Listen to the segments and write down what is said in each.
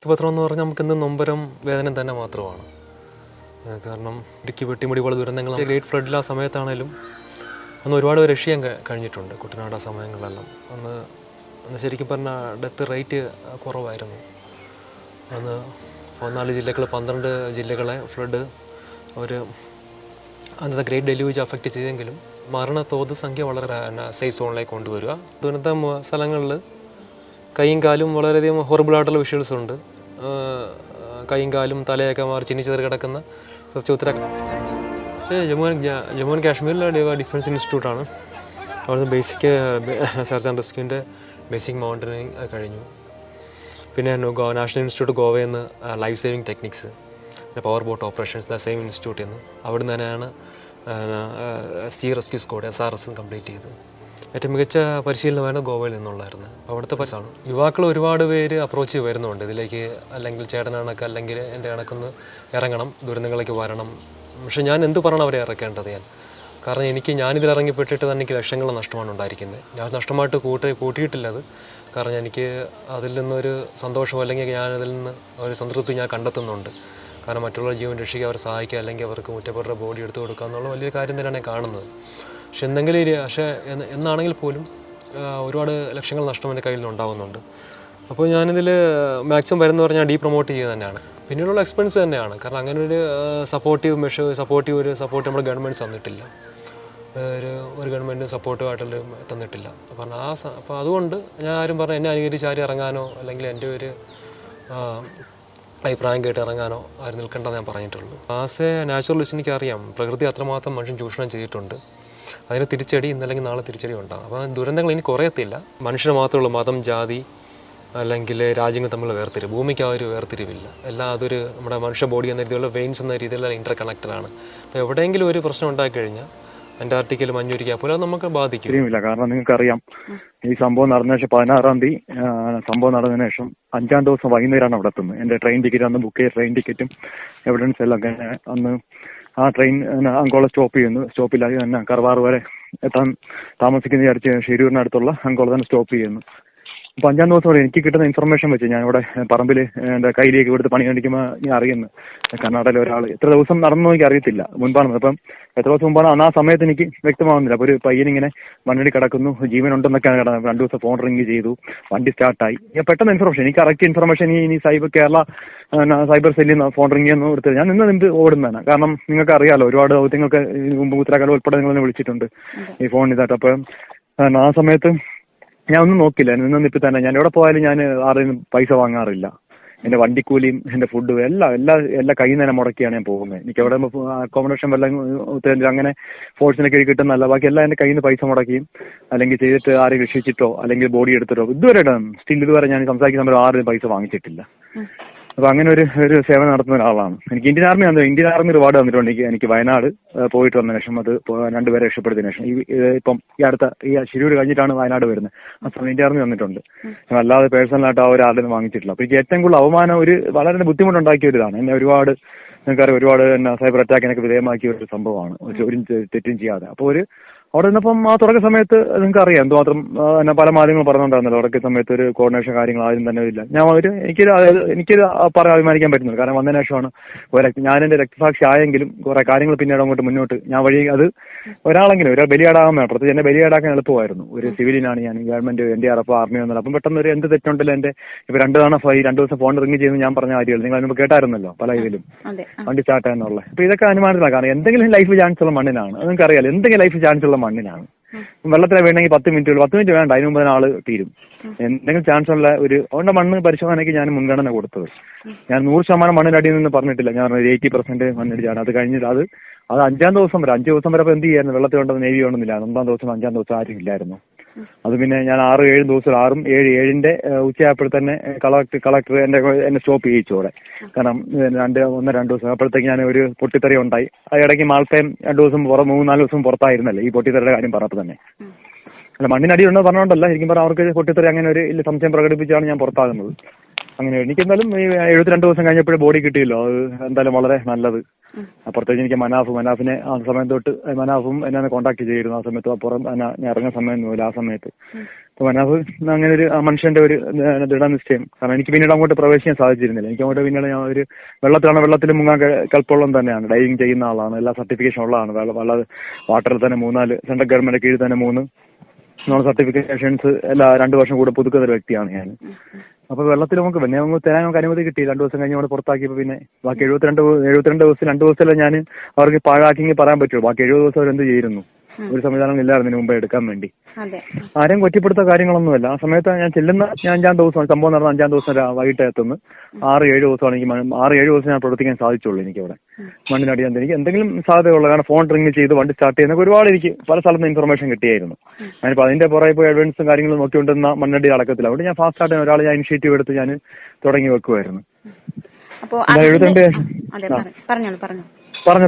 പത്രം എന്ന് പറഞ്ഞാൽ നമുക്കിന്ന് നൊമ്പരം വേദന തന്നെ മാത്രമാണ്. കാരണം ഇടുക്കി വെട്ടിമുടി പോലെ ദുരന്തങ്ങൾ ഗ്രേറ്റ് ഫ്ലഡിൽ ആ സമയത്താണേലും അന്ന് ഒരുപാട് പേര് രക്ഷിക്കാൻ കഴിഞ്ഞിട്ടുണ്ട്. കുട്ടനാട് ആ സമയങ്ങളിലെല്ലാം അന്ന് ശരിക്കും പറഞ്ഞാൽ ഡെത്ത് റേറ്റ് കുറവായിരുന്നു. അന്ന് 14 ജില്ലകൾ 12 ജില്ലകളെ ഫ്ലഡ് ഒരു അന്നത്തെ ഗ്രേറ്റ് ഡെലിവേജ് അഫക്റ്റ് ചെയ്തെങ്കിലും മരണത്തോത് സംഖ്യ വളരെ സേഫ് സോണിലേക്ക് കൊണ്ടുവരിക. ദുരന്ത സ്ഥലങ്ങളിൽ കൈയും കാലും വളരെയധികം ഹൊറിബിളായിട്ടുള്ള വിഷ്വൽസ് ഉണ്ട്. കൈയും കാലും തലയൊക്കെ മാറി ചിന്നിച്ചെറി കിടക്കുന്ന കുറച്ച് ജമ്മു ആൻഡ് കാശ്മീരിലെ ഡിഫൻസ് ഇൻസ്റ്റിറ്റ്യൂട്ടാണ്. അവിടുന്ന് ബേസിക് സെർച്ച് ആൻഡ് റെസ്ക്യൂവിൻ്റെ ബേസിക് മൗണ്ടനിങ് കഴിഞ്ഞു. പിന്നെ നാഷണൽ ഇൻസ്റ്റിറ്റ്യൂട്ട് ഗോവയിൽ നിന്ന് ലൈഫ് സേവിങ് ടെക്നിക്സ്, പിന്നെ പവർ ബോട്ട് ഓപ്പറേഷൻസ് സെയിം ഇൻസ്റ്റിറ്റ്യൂട്ടിൽ നിന്ന് അവിടുന്ന് തന്നെയാണ് see rescue squad SRS complete ചെയ്തത്. ഏറ്റവും മികച്ച പരിശീലനമായിരുന്നു ഗോവയിൽ നിന്നുള്ളായിരുന്നു. അവിടുത്തെ പശാണ് യുവാക്കൾ ഒരുപാട് പേര് അപ്രോച്ച് വരുന്നുണ്ട് ഇതിലേക്ക്. അല്ലെങ്കിൽ ചേട്ടൻ കണക്ക് അല്ലെങ്കിൽ എൻ്റെ കണക്കൊന്ന് ഇറങ്ങണം, ദുരന്തങ്ങളിലേക്ക് വരണം. പക്ഷേ ഞാൻ എന്ത് പറയണം അവരെ ഇറക്കേണ്ടത്? കാരണം ഞാനിതിൽ ഇറങ്ങിപ്പെട്ടിട്ട് തന്നെ എനിക്ക് ലക്ഷങ്ങൾ നഷ്ടമാണ് ഉണ്ടായിരിക്കുന്നത്. ഞാൻ നഷ്ടമായിട്ട് കൂട്ടിയിട്ടില്ല അത്. കാരണം എനിക്ക് അതിൽ നിന്നൊരു സന്തോഷം അല്ലെങ്കിൽ ഞാനതിൽ നിന്ന് ഒരു സംതൃപ്തി ഞാൻ കണ്ടെത്തുന്നുണ്ട്. കാരണം മറ്റുള്ള ജീവൻ രക്ഷിക്കുക, അവരെ സഹായിക്കുക, അല്ലെങ്കിൽ അവർക്ക് മുറ്റപ്പുറത്തെ ബോഡി എടുത്തു കൊടുക്കുക എന്നുള്ള വലിയൊരു കാര്യം തന്നെയാണ് ഞാൻ കാണുന്നത്. പക്ഷേ എന്നാണെങ്കിൽ പോലും ഒരുപാട് ലക്ഷങ്ങൾ നഷ്ടം എൻ്റെ കയ്യിൽ നിന്നുണ്ടാകുന്നുണ്ട്. അപ്പോൾ ഞാനിതിൽ മാക്സിമം വരുന്ന പറഞ്ഞാൽ പ്രൊമോട്ട് ചെയ്യുക തന്നെയാണ്. പിന്നീടുള്ള എക്സ്പെൻസ് തന്നെയാണ്. കാരണം അങ്ങനെ ഒരു സപ്പോർട്ട് നമ്മുടെ ഗവൺമെൻറ് തന്നിട്ടില്ല. ഒരു ഗവൺമെൻറ് സപ്പോർട്ടീവായിട്ടുള്ള തന്നിട്ടില്ല. അപ്പോൾ അതുകൊണ്ട് ഞാൻ ആരും എന്നെ അനുകരിച്ച് ആരും ഇറങ്ങാനോ അല്ലെങ്കിൽ എൻ്റെ ഒരു അഭിപ്രായം കേട്ട് ഇറങ്ങാനോ ആരും നിൽക്കേണ്ടത് ഞാൻ പറഞ്ഞിട്ടുള്ളൂ. ആസ് എ നാച്ചുറലിസ്റ്റ് എനിക്കറിയാം പ്രകൃതി അത്രമാത്രം മനുഷ്യൻ ചൂഷണം ചെയ്തിട്ടുണ്ട്. അതിന് തിരിച്ചടി ഇന്നല്ലെങ്കിൽ നാളെ തിരിച്ചടി ഉണ്ടാകും. അപ്പോൾ ദുരന്തങ്ങൾ ഇനി കുറയത്തില്ല. മനുഷ്യന് മാത്രമേ ഉള്ളൂ മതം, ജാതി അല്ലെങ്കിൽ രാജ്യങ്ങൾ തമ്മിലുള്ള വേർതിരിവ്. ഭൂമിക്ക് ആ ഒരു വേർതിരിവില്ല. എല്ലാം അതൊരു നമ്മുടെ മനുഷ്യ ബോഡി എന്ന രീതിയിലുള്ള വെയിൻസ് എന്ന രീതിയിലുള്ള ഇൻ്റർ കണക്റ്റഡാണ്. അപ്പോൾ എവിടെയെങ്കിലും ഒരു പ്രശ്നം ഉണ്ടായിക്കഴിഞ്ഞാൽ അന്റാർട്ടിക്കയിൽ മഞ്ഞുരിക്കുക പോലെ അത് നമുക്ക് ബാധിക്കും. കാരണം നിങ്ങൾക്കറിയാം ഈ സംഭവം നടന്ന ശേഷം 16-ാം തീയതി സംഭവം നടന്നതിന് ശേഷം 5-ാം ദിവസം വൈകുന്നേരമാണ് അവിടെ എത്തുന്നത്. എൻ്റെ ട്രെയിൻ ടിക്കറ്റ് അന്ന് ബുക്ക് ചെയ്ത ട്രെയിൻ ടിക്കറ്റും എവിഡൻസ് എല്ലാം അന്ന് ആ ട്രെയിൻ അങ്കോള സ്റ്റോപ്പ് ചെയ്യുന്നു. സ്റ്റോപ്പിലായി തന്നെ കർവാർ വരെ എത്താൻ താമസിക്കുന്ന വിചാരിച്ച് ഷിരൂരിനടുത്തുള്ള അങ്കോള തന്നെ സ്റ്റോപ്പ് ചെയ്യുന്നു. അപ്പോൾ 5-ാം ദിവസം വരെ എനിക്ക് കിട്ടുന്ന ഇൻഫർമേഷൻ വെച്ച് ഞാൻ ഇവിടെ പറമ്പിൽ എൻ്റെ കയ്യിലേക്ക് ഇവിടുത്തെ പണി കാണിക്കുമ്പോൾ ഞാൻ അറിയുന്നു കർണാടകയിലെ ഒരാൾ എത്ര ദിവസം നടന്നോ എനിക്ക് അറിയത്തില്ല. മുൻപാണ് അപ്പം എത്ര ദിവസം മുമ്പാണ് അന്ന് ആ സമയത്ത് എനിക്ക് വ്യക്തമാകുന്നില്ല. അപ്പോൾ ഒരു പയ്യനിങ്ങനെ മണ്ണിൽ കിടക്കുന്നു, ജീവനുണ്ടെന്നൊക്കെയാണ് കിടന്നത്. 2 ദിവസം ഫോൺ റിങ് ചെയ്തു, വണ്ടി സ്റ്റാർട്ടായി. ഞാൻ പെട്ടെന്ന് ഇൻഫർമേഷൻ എനിക്ക് കറക്റ്റ് ഇൻഫർമേഷൻ ഇനി കേരള സൈബർ സെല്ലിൽ നിന്ന് ഫോൺ റിങ് ചെയ്യുന്നു എടുത്തത് ഞാൻ നിന്ന് ഓടുന്നതാണ്. കാരണം നിങ്ങൾക്ക് അറിയാലോ ഒരുപാട് ദൗത്യങ്ങൾക്ക് മുമ്പ് ഉത്തരാഖണ്ഡ് ഉൾപ്പെടെ നിങ്ങളെന്നെ വിളിച്ചിട്ടുണ്ട് ഈ ഫോൺ ഇതായിട്ട്. അപ്പം ആ സമയത്ത് ഞാൻ ഒന്നും നോക്കില്ല, നിന്നിപ്പോൾ തന്നെ ഞാൻ എവിടെ പോയാലും ഞാൻ ആരെയും പൈസ വാങ്ങാറില്ല. എൻ്റെ വണ്ടിക്കൂലിയും എൻ്റെ ഫുഡും എല്ലാം കയ്യിൽ നിന്ന് തന്നെ മുടക്കിയാണ് ഞാൻ പോകുന്നത്. എനിക്ക് എവിടെ അക്കോമഡേഷൻ വല്ല ഉത്തരേന്ത്യ അങ്ങനെ ഫോഴ്സിനൊക്കെ കിട്ടുന്നല്ല, ബാക്കി എല്ലാം എൻ്റെ കയ്യിൽ നിന്ന് പൈസ മുടക്കിയും അല്ലെങ്കിൽ ചെയ്തിട്ട് ആരെയും രക്ഷിച്ചിട്ടോ അല്ലെങ്കിൽ ബോഡി എടുത്തിട്ടോ ഇതുവരെ ഇതുവരെ ഞാൻ സംസാരിക്കുന്ന സമയത്ത് ആരും പൈസ വാങ്ങിച്ചിട്ടില്ല. അപ്പോൾ അങ്ങനെ ഒരു സേവനം നടത്തുന്ന ഒരാളാണ്. എനിക്ക് ഇന്ത്യൻ ആർമി റിവാർഡ് തന്നിട്ടുണ്ട്. എനിക്ക് വയനാട് പോയിട്ട് വന്ന ശേഷം അത് 2 പേരെ രക്ഷപ്പെടുത്തിയതിനു ശേഷം ഇപ്പം ഈ ശിരൂർ കഴിഞ്ഞിട്ടാണ് വയനാട് വരുന്നത്. ആ സമയം ഇന്ത്യൻ ആർമി തന്നിട്ടുണ്ട്. അല്ലാതെ പേഴ്സണലായിട്ട് ആ ഒരാളും വാങ്ങിച്ചിട്ടില്ല. അപ്പോൾ എനിക്ക് ഏറ്റവും കൂടുതൽ അവമാനം വളരെ ബുദ്ധിമുട്ടുണ്ടാക്കിയ ഒരിതാണ്. എന്നെ നിങ്ങൾക്കറിയാം ഒരുപാട് സൈബർ അറ്റാക്കിനൊക്കെ വിധേയമാക്കിയ ഒരു സംഭവമാണ്, ഒരു തെറ്റും ചെയ്യാതെ. അപ്പോൾ അവിടെ നിന്നപ്പം ആ തുടക്ക സമയത്ത് നിങ്ങൾക്ക് അറിയാം എന്തുമാത്രം പല മാധ്യമങ്ങളും പറഞ്ഞുകൊണ്ടായിരുന്നല്ലോ. തുടക്ക സമയത്ത് ഒരു കോർഡിനേഷൻ കാര്യങ്ങൾ ആരും തന്നെ ഇല്ല. എനിക്കൊരു അഭിമാനിക്കാൻ പറ്റുന്നത് കാരണം വന്നതിന് ശേഷമാണ് ഞാൻ എൻ്റെ രക്തസാക്ഷി ആയെങ്കിലും കുറെ കാര്യങ്ങൾ പിന്നീട് മുന്നോട്ട് ഞാൻ വഴി അത് ഒരാളെങ്കിലും ബലിയാടാകാൻ വേണം. പ്രത്യേകിച്ച് എന്നെ ബലിയാടാക്കാൻ എളുപ്പമായിരുന്നു. ഒരു സിവിലിനാണ് ഞാൻ, ഗവൺമെന്റ് NDRF ആർമി ഒന്നുമില്ല. അപ്പം പെട്ടെന്ന് ഒരു എന്ത് തെറ്റുണ്ടല്ലോ എൻ്റെ ഇപ്പോൾ 2 തവണ 2 ദിവസം ഫോൺ റിങ് ചെയ്യുന്നു ഞാൻ പറഞ്ഞ കാര്യങ്ങൾ നിങ്ങൾ അതിന് കേട്ടായിരുന്നല്ലോ പല ഇതിലും വണ്ടി സ്റ്റാർട്ട് ആയെന്നുള്ള. അപ്പോൾ ഇതൊക്കെ അനുമാനത്തിലാണ്. കാരണം എന്തെങ്കിലും ലൈഫ് ചാൻസ് ഉള്ള മണ്ണിനാണ്. അത് നിങ്ങൾക്ക് അറിയാലോ, എന്തെങ്കിലും ലൈഫ് ചാൻസ് ഉള്ള മണ്ണിനാണ്. വെള്ളത്തിലെ വേണമെങ്കിൽ 10 മിനിറ്റ് വേണ്ട, അതിന് മുമ്പ് ആള് തീരും. എന്തെങ്കിലും ചാൻസ് ഉള്ള അതുകൊണ്ട് മണ്ണ് പരിശോധനയ്ക്ക് ഞാൻ മുൻഗണന കൊടുത്തത്. ഞാൻ 100% മണ്ണിനടിയിൽ നിന്ന് പറഞ്ഞിട്ടില്ല. ഞാൻ 80% മണ്ണിടിച്ചാണ്. അത് കഴിഞ്ഞിട്ട് അത് 5-ാം ദിവസം വരെ 5 ദിവസം വരെ അപ്പോൾ എന്ത് ചെയ്യായിരുന്നു, വെള്ളത്തിൽ ഉണ്ടെന്ന് നേവി ഉണ്ടെന്നില്ല. 9-ാം ദിവസം 5-ാം ദിവസം ആരും ഇല്ലായിരുന്നു. അത് പിന്നെ ഞാൻ 6-7 ദിവസം 6-ഉം 7-7ന്റെ ഉച്ചയായപ്പോൾ തന്നെ കളക്ടർ എന്നെ സ്റ്റോപ്പ് ചെയ്യിച്ചു അവിടെ. കാരണം 1-2 ദിവസം അപ്പോഴത്തേക്ക് ഞാൻ ഒരു പൊട്ടിത്തെറി ഉണ്ടായി. ഇടയ്ക്ക് മാൾട്ടയും 2 ദിവസം 3-4 ദിവസം പുറത്തായിരുന്നല്ലേ ഈ പൊട്ടിത്തെറിയുടെ കാര്യം പറഞ്ഞപ്പോൾ തന്നെ. അല്ല മണ്ണിനടി ഉണ്ടെന്ന് പറഞ്ഞുകൊണ്ടല്ല, ശരിക്കും പറഞ്ഞാൽ അവർക്ക് പൊട്ടിത്തെറി അങ്ങനെ ഒരു സംശയം പ്രകടിപ്പിച്ചാണ് ഞാൻ പുറത്താകുന്നത്. അങ്ങനെ എനിക്ക് എന്തായാലും ഈ 72 ദിവസം കഴിഞ്ഞപ്പോഴേ ബോഡി കിട്ടിയല്ലോ, അത് എന്തായാലും വളരെ നല്ലത്. പ്രത്യേകിച്ച് എനിക്ക് മനാഫിനെ ആ സമയം തൊട്ട് മനാഫും എന്നെ കോൺടാക്ട് ചെയ്തിരുന്നു. ആ സമയത്ത് അപ്പുറം ഞാൻ ഇറങ്ങുന്ന സമയമൊന്നുമില്ല ആ സമയത്ത്. അപ്പോൾ മനാഫ് അങ്ങനെ ഒരു മനുഷ്യന്റെ ഒരു ദൃഢനിശ്ചയം. കാരണം എനിക്ക് പിന്നീട് അങ്ങോട്ട് പ്രവേശിക്കാൻ സാധിച്ചിരുന്നില്ല. എനിക്ക് അങ്ങോട്ട് പിന്നീട് ഞാൻ ഒരു വെള്ളത്തിൽ മുങ്ങാൻ കൽപ്പുള്ളം തന്നെയാണ്, ഡൈവിങ് ചെയ്യുന്ന ആളാണ്, എല്ലാ സർട്ടിഫിക്കേഷൻ ഉള്ളതാണ്. വാട്ടറിൽ തന്നെ 4 സെൻട്രൽ ഗവൺമെന്റ് കീഴിൽ തന്നെ 3 നോൺ സർട്ടിഫിക്കേഷൻസ് എല്ലാ 2 വർഷം കൂടെ പുതുക്കുന്ന ഒരു വ്യക്തിയാണ് ഞാൻ. അപ്പോൾ വെള്ളത്തിൽ നമുക്ക് തരാൻ നമുക്ക് അനുമതി കിട്ടി. 2 ദിവസം കഴിഞ്ഞ് നമ്മൾ പുറത്താക്കിയപ്പോൾ പിന്നെ ബാക്കി 72 ദിവസം 2 ദിവസമല്ലേ ഞാൻ അവർക്ക് പാഴാക്കി പറയാൻ പറ്റുള്ളൂ. ബാക്കി 70 ദിവസം അവരെന്ത് ചെയ്യുന്നു? ഒരു സംവിധാനം ഇല്ലായിരുന്നു ഇതിന് മുമ്പേ എടുക്കാൻ വേണ്ടി. ആരെയും കൊറ്റിപ്പെടുത്ത കാര്യങ്ങളൊന്നുമല്ല. ആ സമയത്ത് ഞാൻ 5-ാം ദിവസം സംഭവം നടന്ന 5-ാം ദിവസം വൈകിട്ട് എത്തുന്നു. 6-7 ദിവസമാണ് എനിക്ക് 6-7 ദിവസം ഞാൻ പ്രവർത്തിക്കാൻ സാധിച്ചുള്ളൂ. എനിക്ക് അവിടെ മണ്ണിനടിയാൻ എനിക്ക് എന്തെങ്കിലും സാധ്യതയുള്ളൂ. കാരണം ഫോൺ റിങ് ചെയ്ത് വണ്ടി സ്റ്റാർട്ട് ചെയ്യുന്നൊക്കെ ഒരുപാട് എനിക്ക് പല സ്ഥലത്തും ഇൻഫർമേഷൻ കിട്ടിയായിരുന്നു. ഞാനിപ്പോൾ അതിന്റെ പുറകെ പോയി എവിഡൻസും കാര്യങ്ങളും നോക്കിക്കൊണ്ടിരുന്ന മണ്ണടി അടക്കത്തില്ല. അതുകൊണ്ട് ഞാൻ ഫാസ്റ്റ് ആയിട്ട് ഒരാൾ ഞാൻ ഇനിഷ്യേറ്റീവ് എടുത്ത് ഞാൻ തുടങ്ങി വെക്കുമായിരുന്നു.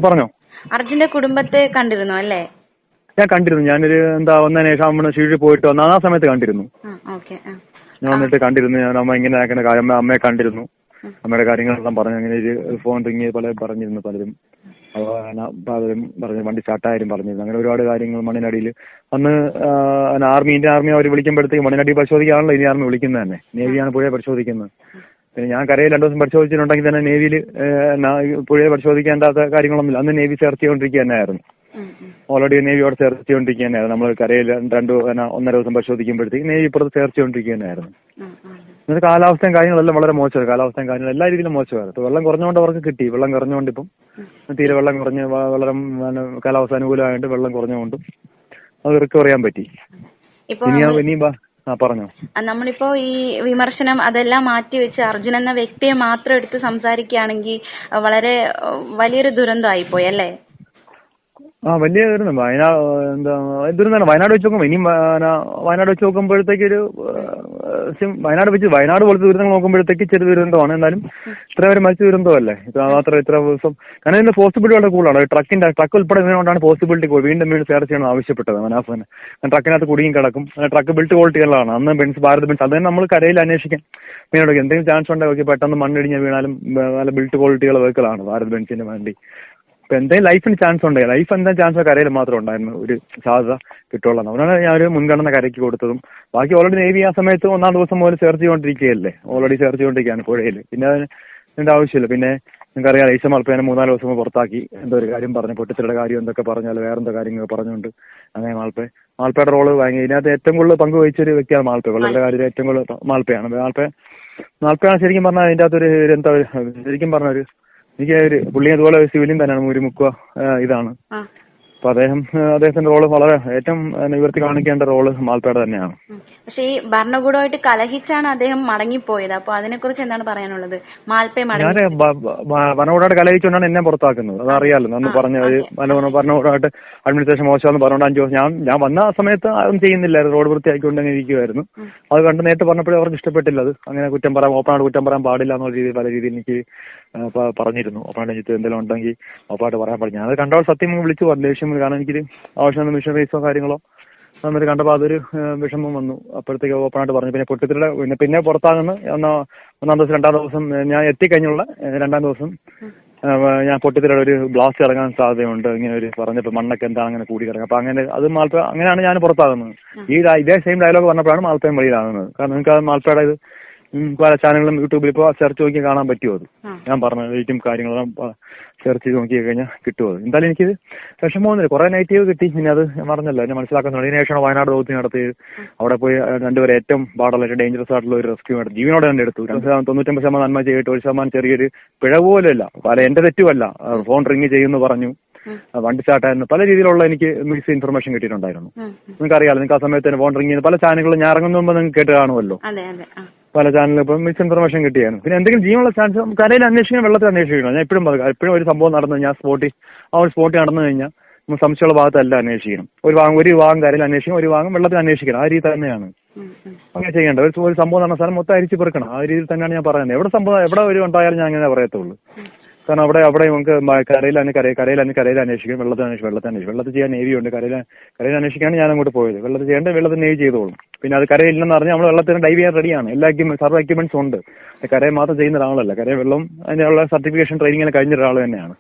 പറഞ്ഞോ. അർജുന്റെ കുടുംബത്തെ കണ്ടിരുന്നു അല്ലേ? ഞാൻ കണ്ടിരുന്നു. ഞാനൊരു ഒന്നതിന് ശേഷം അമ്മ ഷീഴിൽ പോയിട്ട് വന്ന ആ സമയത്ത് കണ്ടിരുന്നു. ഞാൻ വന്നിട്ട് കണ്ടിരുന്നു. ഞാൻ അമ്മ ഇങ്ങനെ ആക്കുന്ന കാര്യം അമ്മയെ കണ്ടിരുന്നു. അമ്മയുടെ കാര്യങ്ങളെല്ലാം പറഞ്ഞു. അങ്ങനെ ഒരു ഫോൺ റിങ് പറഞ്ഞിരുന്നു പലരും. പറഞ്ഞു വണ്ടി സ്റ്റാർട്ടായാലും പറഞ്ഞിരുന്നു. അങ്ങനെ ഒരുപാട് കാര്യങ്ങൾ മണ്ണിനടിയിൽ അന്ന് ആർമി അവർ വിളിക്കുമ്പോഴത്തേക്ക് മണ്ണിനടി പരിശോധിക്കാണല്ലോ ഇനി ആർമി വിളിക്കുന്നത് തന്നെ. നേവിയാണ് പുഴയെ പരിശോധിക്കുന്നത്. പിന്നെ ഞാൻ കരയിൽ 2 ദിവസം പരിശോധിച്ചിട്ടുണ്ടെങ്കിൽ തന്നെ നേവിയിൽ പുഴയെ പരിശോധിക്കേണ്ടാത്ത കാര്യങ്ങളൊന്നുമില്ല. അന്ന് നേവി സെർച്ച് ചെയ്തുകൊണ്ടിരിക്കുക തന്നെയായിരുന്നു. ഓൾറെഡി നേവിയോട് സെർച്ച് ചെയ്തുകൊണ്ടിരിക്കുക തന്നെയായിരുന്നു. നമ്മൾ കരയിൽ 1.5 ദിവസം പരിശോധിക്കുമ്പോഴത്തേക്ക് നേവി ഇപ്പുറത്ത് സെർച്ച് ചെയ്തുകൊണ്ടിരിക്കുക തന്നെയായിരുന്നു. എന്നിട്ട് കാലാവസ്ഥയും കാര്യങ്ങളെല്ലാം വളരെ മോശമായി. കാലാവസ്ഥയും കാര്യങ്ങളും എല്ലാ രീതിയിലും മോശമായിരുന്നു. വെള്ളം കുറഞ്ഞുകൊണ്ട് അവർക്ക് കിട്ടി. വെള്ളം കുറഞ്ഞുകൊണ്ട് ഇപ്പം തീരെ വെള്ളം കുറഞ്ഞ് വളരെ കാലാവസ്ഥ അനുകൂലമായിട്ട് വെള്ളം കുറഞ്ഞുകൊണ്ടും അത് റിക്കവർ ചെയ്യാൻ പറ്റി. പറഞ്ഞോ. നമ്മളിപ്പോ ഈ വിമർശനം അതെല്ലാം മാറ്റി വെച്ച് അർജുൻ എന്ന വ്യക്തിയെ മാത്രം എടുത്ത് സംസാരിക്കുകയാണെങ്കിൽ വളരെ വലിയൊരു ദുരന്തമായി പോയി അല്ലേ? വലിയ ദുരന്തം. ദുരന്തമാണ് വയനാട് വെച്ച് നോക്കുമ്പോൾ. ഇനിയും വയനാട് വെച്ച് നോക്കുമ്പോഴത്തേക്ക് വയനാട് പോലത്തെ ദുരന്തങ്ങൾ നോക്കുമ്പോഴത്തേക്ക് ചെറിയ ദുരന്തമാണ്. എന്നാലും ഇത്ര വരെ മത്സ്യ ദുരന്തമല്ലേ? ഇത്ര ദിവസം കാരണം ഇതിന്റെ പോസിബിലിറ്റി വളരെ കൂടുതലാണ്. ട്രക്ക് ഉൾപ്പെടെ ഇതിനുകൊണ്ടാണ് പോസിബിലിറ്റി വീണ്ടും സെർച്ച് ചെയ്യണം ആവശ്യപ്പെട്ടത് മനാഫ് തന്നെ. ട്രക്കിനകത്ത് കുടുങ്ങി കിടക്കും. ട്രക്ക് ബിൽറ്റ് ക്വാളിറ്റികളാണ്. അന്ന് ഭാരത് ബെൻസ് അത് തന്നെ നമ്മൾ കരയിൽ അന്വേഷിക്കാൻ മെയിനോട് എന്തെങ്കിലും ചാൻസ് ഉണ്ടെങ്കിൽ പെട്ടെന്ന് മണ്ണിടിഞ്ഞ് വീണാലും നല്ല ബിൽറ്റ് ക്വാളിറ്റികൾ വെഹിക്കിളാണ് ഭാരത് ബെൻസിന്റെ വണ്ടി. ഇപ്പൊ എന്തെങ്കിലും ലൈഫിന് ചാൻസ് ഉണ്ടെങ്കിൽ ലൈഫ് എന്താ ചാൻസ് കരയിൽ മാത്രം ഉണ്ടായിരുന്നു ഒരു സാധ്യത കിട്ടുള്ളൂ. അതുകൊണ്ടാണ് ഞാൻ ഒരു മുൻഗണന കരയ്ക്ക് കൊടുത്തതും. ബാക്കി ഓൾറെഡി നേവി ആ സമയത്ത് 1-ാം ദിവസം മുതൽ സെർച്ച് ചെയ്തുകൊണ്ടിരിക്കുകയല്ലേ. ഓൾറെഡി സെർച്ച് ചെയ്തുകൊണ്ടിരിക്കുകയാണ് പുഴയിൽ. പിന്നെ അതിന്റെ ആവശ്യമില്ല. പിന്നെ നിങ്ങൾക്കറിയാം ഐസ മാൽപ്പേനെ 3-4 ദിവസം പുറത്താക്കി. എന്തോ ഒരു കാര്യം പറഞ്ഞു, പൊട്ടിത്തെറിയുടെ കാര്യം എന്തൊക്കെ പറഞ്ഞാൽ വേറെന്തോ കാര്യങ്ങൾ പറഞ്ഞുകൊണ്ട് അങ്ങനെ മാൽപ്പയുടെ റോള് വാങ്ങി. ഇതിനകത്ത് ഏറ്റവും കൂടുതൽ പങ്ക് വഹിച്ചൊരു വ്യക്തിയാണ് മാൽപ്പ. വെള്ളത്തിന്റെ കാര്യത്തിൽ ഏറ്റവും കൂടുതൽ മാൽപ്പയാണ്. മാൽപ്പയാണ് ശരിക്കും പറഞ്ഞാൽ അതിൻ്റെ അകത്തൊരു ശരിക്കും പറഞ്ഞൊരു എനിക്ക് പുള്ളി അതുപോലെ സിവിലിയൻ തന്നെയാണ്. ഒരു മുഖ ഇതാണ്. അപ്പൊ അദ്ദേഹത്തിന്റെ റോള് വളരെ ഏറ്റവും നിവർത്തി കാണിക്കേണ്ട റോള് മാൽപ്പയുടെ തന്നെയാണ്. പക്ഷേ ഈ ഭരണകൂടമായിട്ട് കലഹിച്ചാണ് അദ്ദേഹം മടങ്ങിപ്പോയത്. അപ്പൊ അതിനെ കുറിച്ച് എന്താണ് പറയാനുള്ളത്? ഞാൻ ഭരണകൂടമായിട്ട് കലഹിച്ചുകൊണ്ടാണ് എന്നെ പുറത്താക്കുന്നത്. അതറിയാലോ. അന്ന് പറഞ്ഞത് ഭരണകൂടമായിട്ട് അഡ്മിനിസ്ട്രേഷൻ മോശമെന്ന് പറഞ്ഞുകൊണ്ട് 5 ദിവസം ഞാൻ വന്ന സമയത്ത് അതൊന്നും ചെയ്യുന്നില്ലായിരുന്നു. റോഡ് വൃത്തിയാക്കിക്കൊണ്ട് അങ്ങനെ ഇരിക്കുമായിരുന്നു. അത് കണ്ട് നേരിട്ട് പറഞ്ഞപ്പോഴേ അവർക്ക് ഇഷ്ടപ്പെട്ടില്ല. അത് അങ്ങനെ ഓപ്പണായിട്ട് കുറ്റം പറയാൻ പാടില്ല എന്നുള്ള രീതിയിൽ പല രീതിയിൽ എനിക്ക് പറഞ്ഞിരുന്നു. ഓപ്പണായിട്ട് എന്തെങ്കിലും ഉണ്ടെങ്കിൽ ഓപ്പണായിട്ട് പറയാൻ പാടില്ല. ഞാനത് കണ്ടപ്പോൾ സത്യം വിളിച്ചു പറഞ്ഞു ദേഷ്യം. കാരണം എനിക്കിത് ആവശ്യമായ മിഷനറീസോ കാര്യങ്ങളോ എന്നിട്ട് കണ്ടപ്പോൾ അതൊരു വിഷമം വന്നു. അപ്പോഴത്തേക്ക് ഓപ്പണായിട്ട് പറഞ്ഞു. പിന്നെ പൊട്ടിത്തെറിയുടെ പിന്നെ പുറത്താകുന്ന 1-ാം ദിവസം 2-ാം ദിവസം ഞാൻ എത്തിക്കഴിഞ്ഞുള്ള 2-ാം ദിവസം ഞാൻ പൊട്ടിത്തെറിയുടെ ഒരു ബ്ലാസ്റ്റ് ഇറങ്ങാൻ സാധ്യതയുണ്ട് ഇങ്ങനെ ഒരു പറഞ്ഞപ്പോൾ മണ്ണൊക്കെ എന്താണ് അങ്ങനെ കൂടി കിടക്കുക. അപ്പൊ അങ്ങനെയാണ് ഞാൻ പുറത്താകുന്നത്. ഇതേ സെയിം ഡയലോഗ് പറഞ്ഞപ്പോഴാണ് മാൽപ്പയും വെളിയിലാകുന്നത്. കാരണം നിങ്ങൾക്ക് അത് മാൽപ്പയുടെ ഇത് പല ചാനലുകളും യൂട്യൂബിൽ ഇപ്പോൾ സെർച്ച് നോക്കി കാണാൻ പറ്റുമോ? അത് ഞാൻ പറഞ്ഞ റേറ്റും കാര്യങ്ങളും സെർച്ച് ചെയ്ത് നോക്കി കഴിഞ്ഞാൽ കിട്ടുമോ? എന്തായാലും എനിക്കിത് വിഷമമൊന്നുമില്ല. കുറെ നെഗറ്റീവ് കിട്ടി. പിന്നെ അത് പറഞ്ഞല്ലോ എന്നെ മനസ്സിലാക്കുന്നുണ്ട്. ഇതിനുശേഷം വയനാട് ദൗത്യം നടത്തി അവിടെ പോയി 2 പേരെ ഏറ്റവും പാടുള്ള ഡേഞ്ചറസ് ആയിട്ടുള്ള ഒരു റെസ്ക്യൂ എടുത്തു. ജീവനോടെ തന്നെ എടുത്തു. 99% നന്മ ചെയ്തിട്ട് 1% ചെറിയൊരു പിഴ പോലുമില്ല. എന്റെ തെറ്റുമല്ല. ഫോൺ റിങ് ചെയ്യുമെന്ന് പറഞ്ഞു. വണ്ടി സ്റ്റാർട്ടായിരുന്നു. പല രീതിയിലുള്ള എനിക്ക് മിസ് ഇൻഫർമേഷൻ കിട്ടിയിട്ടുണ്ടായിരുന്നു. നിങ്ങൾക്ക് അറിയാലോ. നിങ്ങൾക്ക് ആ സമയത്ത് തന്നെ ഫോൺ റിങ് ചെയ്യുന്ന പല ചാനലുകളും ഞാൻ ഇറങ്ങുന്ന മുമ്പ് നിങ്ങൾക്ക് കേട്ട് കാണുമല്ലോ. പല ചാനലിലും ഇപ്പം മിസ് ഇൻഫർമേഷൻ കിട്ടിയാണ്. പിന്നെ എന്തെങ്കിലും ജീവനുള്ള ചാൻസ് കരയിൽ അന്വേഷിക്കണം, വെള്ളത്തിൽ അന്വേഷിക്കണം. ഞാൻ എപ്പോഴും ഒരു സംഭവം നടന്നു കഴിഞ്ഞാൽ സ്പോട്ടിൽ നടന്നു കഴിഞ്ഞാൽ നമ്മൾ സംശയമുള്ള ഭാഗത്തല്ല അന്വേഷിക്കണം. ഒരു ഭാഗം കരയിൽ അന്വേഷിക്കണം, ഒരു ഭാഗം വെള്ളത്തിൽ അന്വേഷിക്കണം. ആ രീതി തന്നെയാണ് അങ്ങനെ ചെയ്യേണ്ടത്. ഒരു സംഭവം നടന്ന സ്ഥലം മൊത്തം അരിച്ചു പെറുക്കണം. ആ രീതിയിൽ തന്നെയാണ് ഞാൻ പറയുന്നത്. എവിടെ ഒരു ഉണ്ടായാലും ഞാൻ അങ്ങനെ പറയത്തുള്ളൂ. കാരണം അവിടെ നമുക്ക് കരയിൽ അന്വേഷിക്കും, വെള്ളത്തിൽ ചെയ്യാൻ നേവി ഉണ്ട്. കരയിൽ അന്വേഷിക്കാണ് ഞാൻ അങ്ങോട്ട് പോയത്. വെള്ളത്തിൽ ചെയ്യേണ്ട വെള്ളത്തിൽ നേവി ചെയ്തോളും. പിന്നെ അത് കരയില്ലെന്ന് പറഞ്ഞാൽ നമ്മൾ വെള്ളത്തിന് ഡൈവ് ചെയ്യാൻ റെഡിയാണ്. എല്ലാ സർവ്വ എക്യുപ്മെന്റ്സും ഉണ്ട്. കരയിൽ മാത്രം ചെയ്യുന്ന ഒരാളല്ല. കരയിൽ വെള്ളം അതിനുള്ള സർട്ടിഫിക്കേഷൻ ട്രെയിനിങ് കഴിഞ്ഞ ഒരാൾ തന്നെയാണ്.